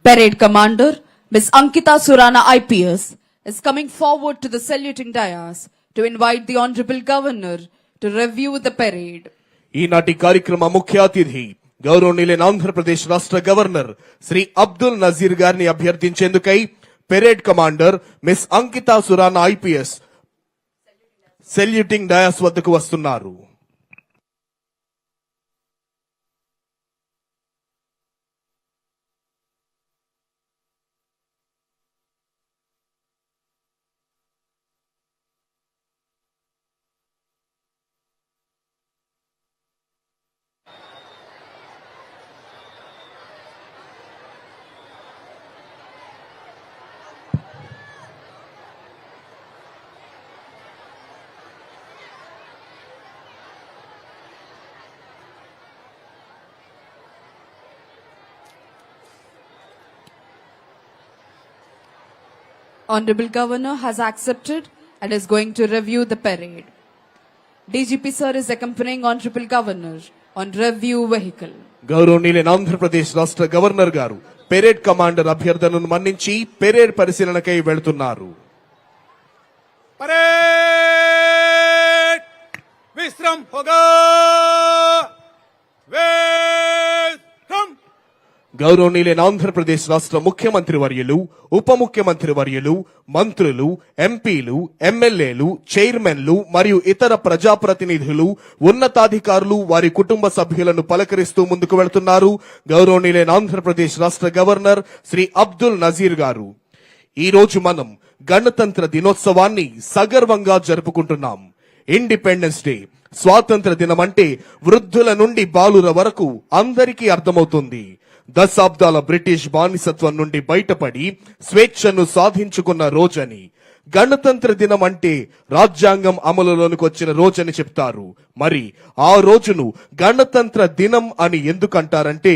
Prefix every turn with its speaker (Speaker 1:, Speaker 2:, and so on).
Speaker 1: Parade Commander Ms. Ankita Surana IPS is coming forward to the saluting dais to invite the Honorable Governor to review the parade.
Speaker 2: ఈనాటి కార్యక్రమ ముఖ్య అతిథి గౌరవనీయులైన ఆంధ్రప్రదేశ్ రాష్ట్ర governor Shri Abdul Nazeer గారిని అభ్యర్థించేందుకై parade commander miss Ankita Surana IPS saluting dais వద్దకు వస్తున్నారు.
Speaker 1: Honorable Governor has accepted and is going to review the parade. DGP sir is accompanying Honorable Governor on review vehicle.
Speaker 2: గౌరవనీయులైన ఆంధ్రప్రదేశ్ రాష్ట్ర గవర్నర్ గారు పెరేడ్ కమాండర్ అభ్యర్థనను మన్నించి పెరేడ్ పరిశీలనకై వెళ్తున్నారు.
Speaker 3: परेड विश्राम होगा विश्राम.
Speaker 2: గౌరవనీయులైన ఆంధ్రప్రదేశ్ రాష్ట్ర ముఖ్యమంత్రి వర్యులు, ఉప ముఖ్యమంత్రి వర్యులు, మంత్రులు, ఎంపీలు, ఎమ్మెల్యేలు, చైర్మన్లు మరియు ఇతర ప్రజాప్రతినిధులు, ఉన్నతాధికారులు వారి కుటుంబ సభ్యులను పలకరిస్తూ ముందుకు వెళ్తున్నారు గౌరవనీయులైన ఆంధ్రప్రదేశ్ రాష్ట్ర గవర్నర్ శ్రీ అబ్దుల్ నజీర్ గారు. ఈ రోజు మనం గణతంత్ర దినోత్సవాన్ని సగర్వంగా జరుపుకుంటున్నాం. ఇండిపెండెన్స్ డే, స్వాతంత్ర దినం అంటే వృద్ధుల నుండి బాలుర వరకు అందరికీ అర్థమవుతుంది. దశాబ్దాల బ్రిటిష్ బానిసత్వం నుండి బయటపడి స్వేచ్ఛను సాధించుకున్న రోజని. గణతంత్ర దినం అంటే రాజ్యాంగం అమలులోనికి వచ్చిన రోజని చెప్తారు. మరి ఆ రోజును గణతంత్ర దినం అని ఎందుకంటారంటే